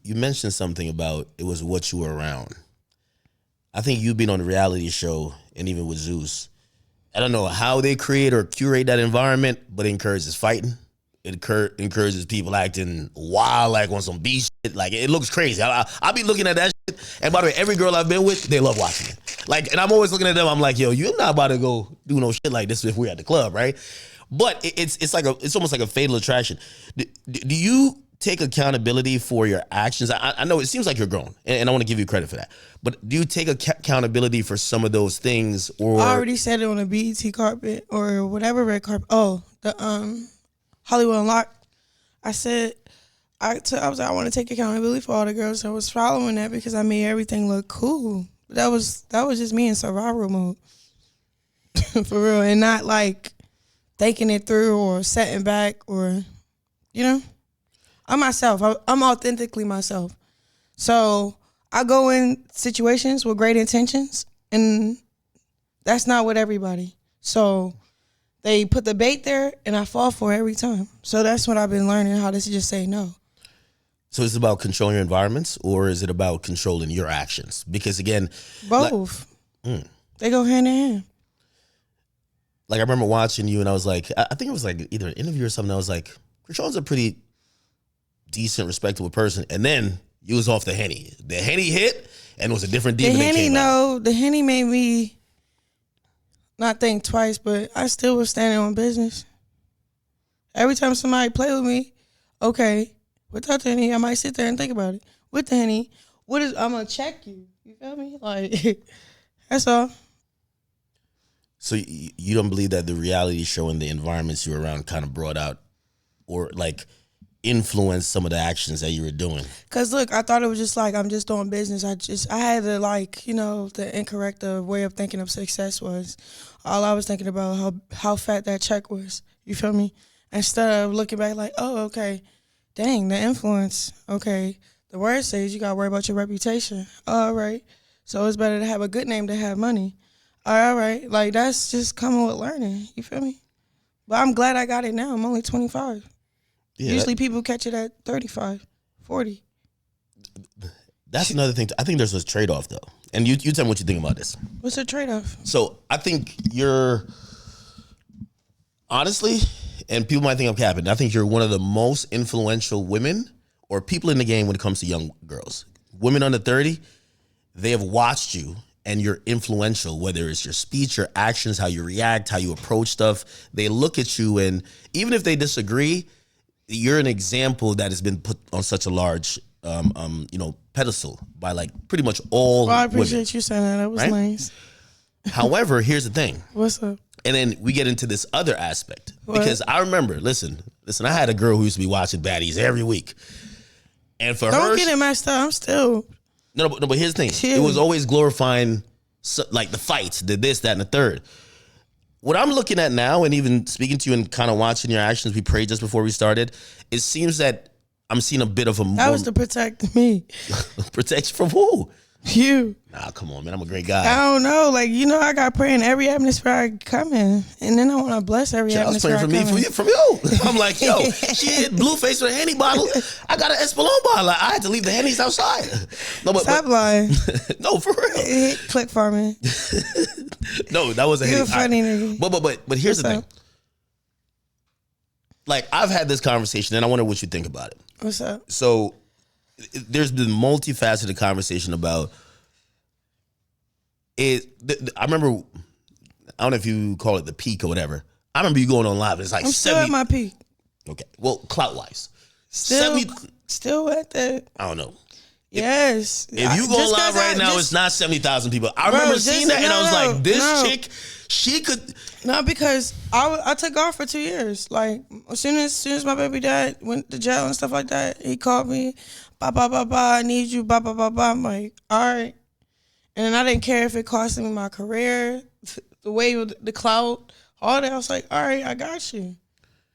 you mentioned something about it was what you were around. I think you being on a reality show and even with Zeus, I don't know how they create or curate that environment, but it encourages fighting. It encourages people acting wild, like on some beast shit. Like, it looks crazy. I be looking at that shit. And by the way, every girl I've been with, they love watching it. Like, and I'm always looking at them. I'm like, yo, you're not about to go do no shit like this if we're at the club, right? But it's almost like a fatal attraction. Do you take accountability for your actions? I know it seems like you're grown, and I want to give you credit for that. But do you take accountability for some of those things? Or I already said it on a BET carpet or whatever red carpet. Oh, the Hollywood Unlocked. I said I was like, I want to take accountability for all the girls that was following that because I made everything look cool. That was just me in survival mode, for real, and not like thinking it through or setting back or, you know. I'm myself. I'm authentically myself. So I go in situations with great intentions, and that's not with everybody. So they put the bait there, and I fall for it every time. So that's what I've been learning, how to just say no. So is it about controlling your environments, or is it about controlling your actions? Because again, both. They go hand in hand. Like, I remember watching you, and I was like, I think it was like either an interview or something. I was like, Chrisean's a pretty decent, respectable person. And then you was off the Henny. The Henny hit, and it was a different demon that came out. The Henny made me not think twice, but I still was standing on business. Every time somebody play with me, okay, without the Henny, I might sit there and think about it. With the Henny, I'm going to check you. You feel me? Like, that's all. So you don't believe that the reality show and the environments you were around kind of brought out or like influenced some of the actions that you were doing? Cause look, I thought it was just like I'm just doing business. I had the like, you know, the incorrect way of thinking of success was. All I was thinking about how fat that check was. You feel me? Instead of looking back like, oh, okay, dang, the influence. Okay, the word says you gotta worry about your reputation. All right, so it's better to have a good name than have money. All right, like that's just coming with learning. You feel me? But I'm glad I got it now. I'm only 25. Yeah, usually people catch it at 35, 40. That's another thing. I think there's a trade-off, though. And you tell me what you think about this. What's the trade-off? So I think you're, honestly, and people might think I'm capping, I think you're one of the most influential women or people in the game when it comes to young girls. Women under 30, they have watched you and you're influential, whether it's your speech, your actions, how you react, how you approach stuff. They look at you, and even if they disagree, you're an example that has been put on such a large, pedestal by like pretty much all women. I appreciate you saying that. That was nice. However, here's the thing. What's up? And then we get into this other aspect. What? Because I remember, listen, I had a girl who used to be watching baddies every week. And for her... Don't get it messed up. I'm still... No, but here's the thing. Chill. It was always glorifying like the fights, the this, that, and the third. What I'm looking at now, and even speaking to you and kind of watching your actions, we prayed just before we started, it seems that I'm seeing a bit of a... That was to protect me. Protect from who? You. Nah, come on, man. I'm a great guy. I don't know. Like, you know, I got prayer in every atmosphere I come in. And then I want to bless every atmosphere I come in. I was praying from you. I'm like, yo, she hit Blueface with a Henny bottle. I got an Espolón bottle. Like, I had to leave the Hennies outside. No, Stop lying. No, for real. Click farming. No, that was a Henny. You're a funny nigga. But here's the thing. Like, I've had this conversation, and I wonder what you think about it. What's up? So, there's been multifaceted conversation about it. I remember, I don't know if you call it the peak or whatever. I remember you going on live. It's like I'm still at my peak. Okay. Well, clout wise. Still at that. I don't know. Yes. If you go live right now, it's not 70,000 people. I remember seeing that and I was like, this chick, she could. No, because I took off for 2 years. Like, as soon as my baby dad went to jail and stuff like that, he called me, I need you, I'm like, all right. And then I didn't care if it cost me my career, the way the clout, all that. I was like, all right, I got you.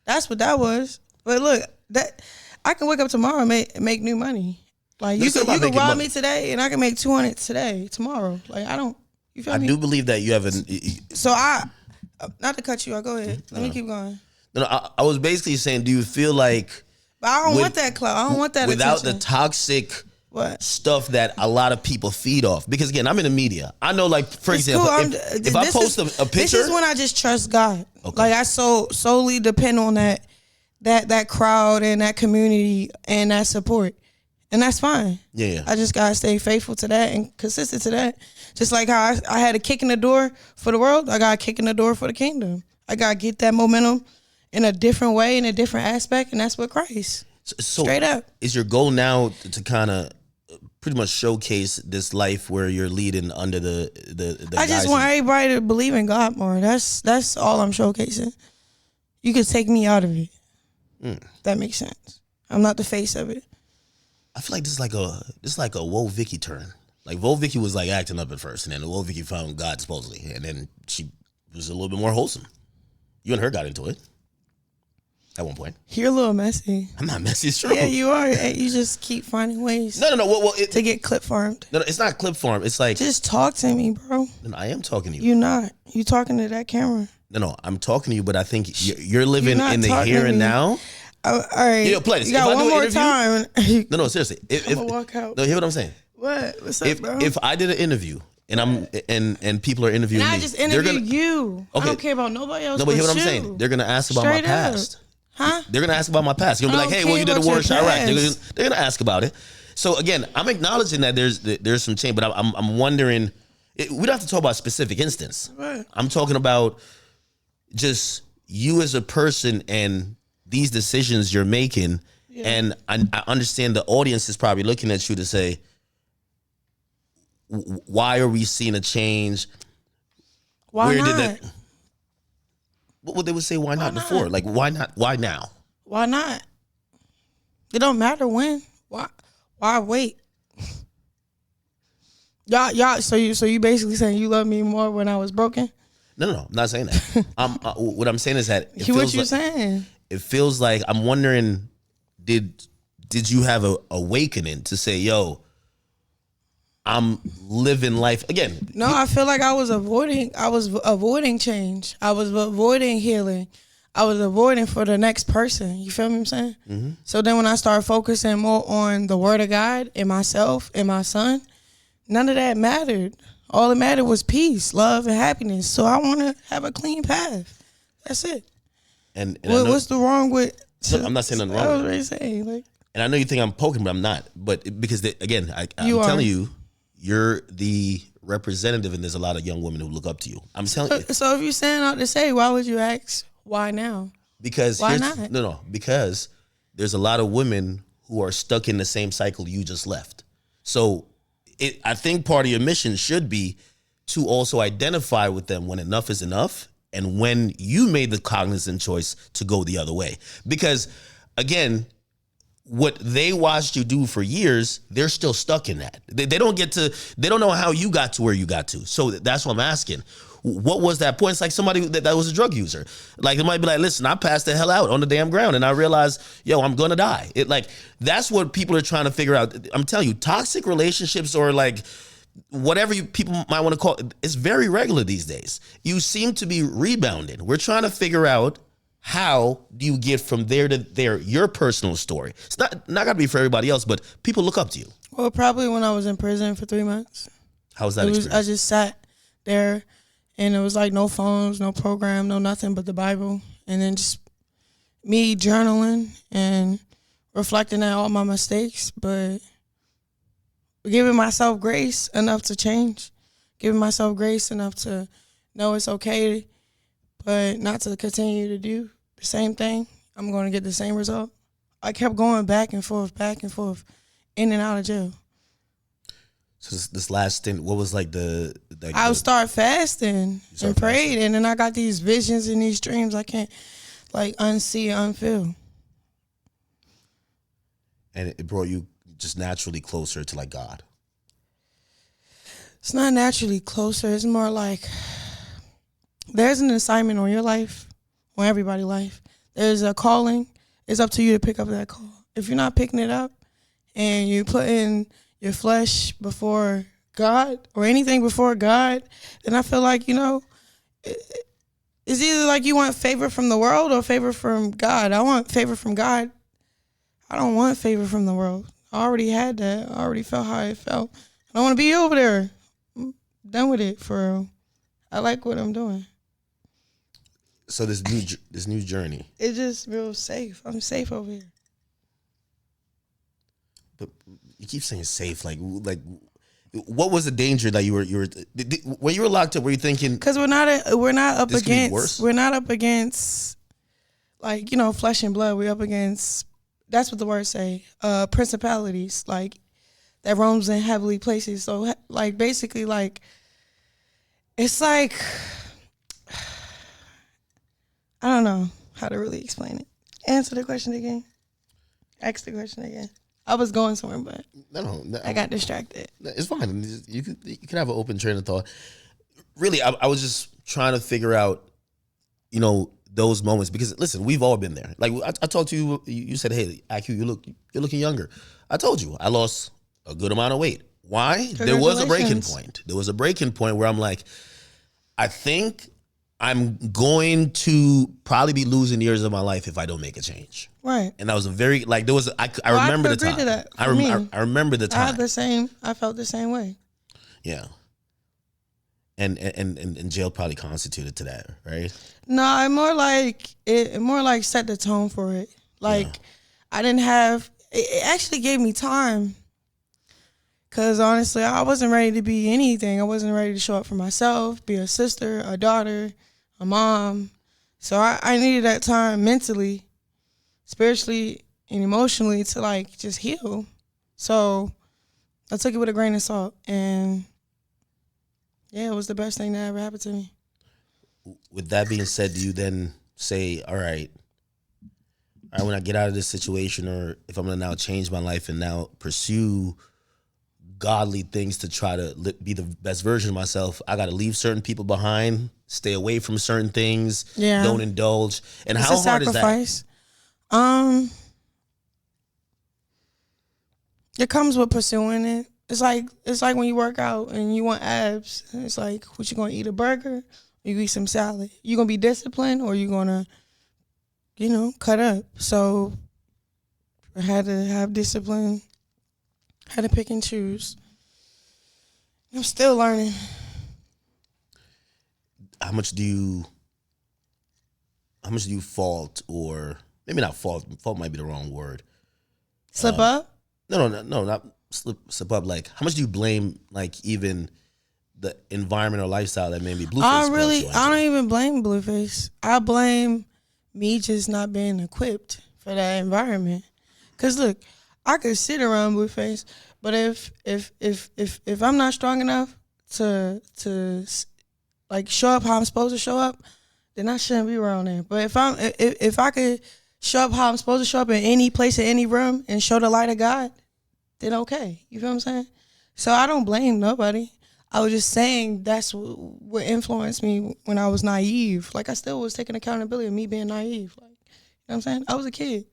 That's what that was. But look, that I can wake up tomorrow and make new money. Like, you can rob me today and I can make 200 today, tomorrow. Like, I don't, you feel me? I do believe that you have So not to cut you off, go ahead. Let me keep going. No, I was basically saying, do you feel like... But I don't want that clout. I don't want that without attention. the toxic What? stuff that a lot of people feed off. Because again, I'm in the media. I know, like, for example, Cool. if I post a picture, this is when I just trust God. Okay. Like I solely depend on that crowd and that community and that support, and that's fine. Yeah. I just gotta stay faithful to that and consistent to that. Just like how I had a kick in the door for the world, I got a kick in the door for the kingdom. I gotta get that momentum in a different way, in a different aspect, and that's with Christ. So straight up. Is your goal now to kind of pretty much showcase this life where you're leading under the I just want everybody to believe in God more. That's all I'm showcasing. You could take me out of it. That makes sense. I'm not the face of it. I feel like this is like a Woe Vicky turn. Like Woe Vicky was like acting up at first, and then Woe Vicky found God supposedly, and then she was a little bit more wholesome. You and her got into it at one point. You're a little messy. I'm not messy. It's true. Yeah, you are. You just keep finding ways. No. Well, to get clip farmed. No, it's not clip farm. It's like just talk to me, bro. No, I am talking to you. You're not. You talking to that camera. No, I'm talking to you, but I think you're living in the here and now. All right. Yo, play this. You got one more time. No, seriously. I'm gonna walk out. No, hear what I'm saying. What? What's up, bro? If I did an interview and I'm and people are interviewing me, I just interview you. Okay. I don't care about nobody else. No, but hear what I'm you. saying. They're gonna ask about Straight my past. Huh? They're gonna ask about my past. You're gonna be like, hey, well, you did a war in Chirac. They're gonna ask about it. So again, I'm acknowledging that there's some change, but I'm wondering. We don't have to talk about a specific instance. Right. I'm talking about just you as a person and these decisions you're making. Yeah. And I understand the audience is probably looking at you to say, why are we seeing a change? Why not? What would they would say? Why not before? Like, why not? Why now? Why not? It don't matter when. Why wait? Y'all. So you basically saying you love me more when I was broken? No, I'm not saying that. What I'm saying is that what you saying? It feels like I'm wondering, did you have a awakening to say, yo, I'm living life again? No, I feel like I was avoiding change. I was avoiding healing. I was avoiding for the next person. You feel me? I'm saying? Mm-hmm. So then when I started focusing more on the word of God and myself and my son, none of that mattered. All that mattered was peace, love, and happiness. So I want to have a clean path. That's it. And what's the wrong with? I'm not saying nothing wrong. I was already saying, like. And I know you think I'm poking, but I'm not. But because again, I'm telling you, you're the representative, and there's a lot of young women who look up to you. I'm telling you. So if you're saying out to say, why would you ask why now? Because why not? No, because there's a lot of women who are stuck in the same cycle you just left. So I think part of your mission should be to also identify with them when enough is enough and when you made the cognizant choice to go the other way. Because, again, what they watched you do for years, they're still stuck in that. They don't know how you got to where you got to. So that's what I'm asking. What was that point? It's like somebody that was a drug user. Like, it might be like, listen, I passed the hell out on the damn ground and I realized, yo, I'm going to die. That's what people are trying to figure out. I'm telling you, toxic relationships or like whatever people might want to call it, it's very regular these days. You seem to be rebounding. We're trying to figure out how do you get from there to there, your personal story. It's not got to be for everybody else, but people look up to you. Well, probably when I was in prison for 3 months. How was that experience? I just sat there. And it was like no phones, no program, no nothing but the Bible. And then just me journaling and reflecting on all my mistakes, but giving myself grace enough to change. Giving myself grace enough to know it's okay, but not to continue to do the same thing. I'm going to get the same result. I kept going back and forth, in and out of jail. So this last stint, what was like I would start fasting and prayed, and then I got these visions and these dreams I can't like unsee and unfeel. And it brought you just naturally closer to like God. It's not naturally closer. It's more like there's an assignment on your life, on everybody's life. There's a calling. It's up to you to pick up that call. If you're not picking it up and you put in your flesh before God or anything before God, then I feel like, it's either like you want favor from the world or favor from God. I want favor from God. I don't want favor from the world. I already had that. I already felt how it felt. I don't want to be over there. I'm done with it for real. I like what I'm doing. So this new journey. It's just real safe. I'm safe over here. But you keep saying safe. Like, what was the danger that you were when you were locked up? Were you thinking? Because we're not up This could be worse? against. We're not up against, like, flesh and blood. We're up against. That's what the words say. Principalities, like, that roams in heavenly places. So, like, basically, like, it's like, I don't know how to really explain it. Answer the question again. Ask the question again. I was going somewhere, but No, I got distracted. it's fine. You could have an open train of thought. Really, I was just trying to figure out, those moments, because listen, we've all been there. Like, I talked to you. You said, "Hey, IQ, you're looking younger." I told you I lost a good amount of weight. Why? There was a breaking point. There was a breaking point where I'm like, I think I'm going to probably be losing years of my life if I don't make a change. Right. And that was a very, like, there was, I remember the time. I remember the time. I felt the same way. Yeah. And jail probably constituted to that, right? No, it more like set the tone for it. Like, yeah. It actually gave me time. Because honestly, I wasn't ready to be anything. I wasn't ready to show up for myself, be a sister, a daughter, a mom. So I needed that time mentally, spiritually, and emotionally to, like, just heal. So I took it with a grain of salt. And yeah, it was the best thing that ever happened to me. With that being said, do you then say, all right, when I get out of this situation, or if I'm going to now change my life and now pursue godly things to try to be the best version of myself, I got to leave certain people behind, stay away from certain things, don't indulge. And it's how hard sacrifice. Is that? It comes with pursuing it. It's like when you work out and you want abs. It's like, what, you gonna eat a burger or you eat some salad? You gonna be disciplined or you gonna, cut up? So I had to have discipline. Had to pick and choose. I'm still learning. How much do you fault, or maybe not fault? Fault might be the wrong word. Slip up? No, not slip up. Like, how much do you blame, like, even the environment or lifestyle that maybe Blueface? I don't even blame Blueface. I blame me just not being equipped for that environment. Cause look, I could sit around Blueface, but if I'm not strong enough to like show up how I'm supposed to show up, then I shouldn't be around there. But if I could show up how I'm supposed to show up in any place, in any room, and show the light of God, then okay. You feel what I'm saying? So I don't blame nobody. I was just saying that's what influenced me when I was naive. Like, I still was taking accountability of me being naive. Like, you know what I'm saying? I was a kid.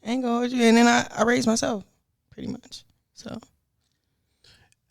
I ain't gonna hold you. And then I raised myself, pretty much. So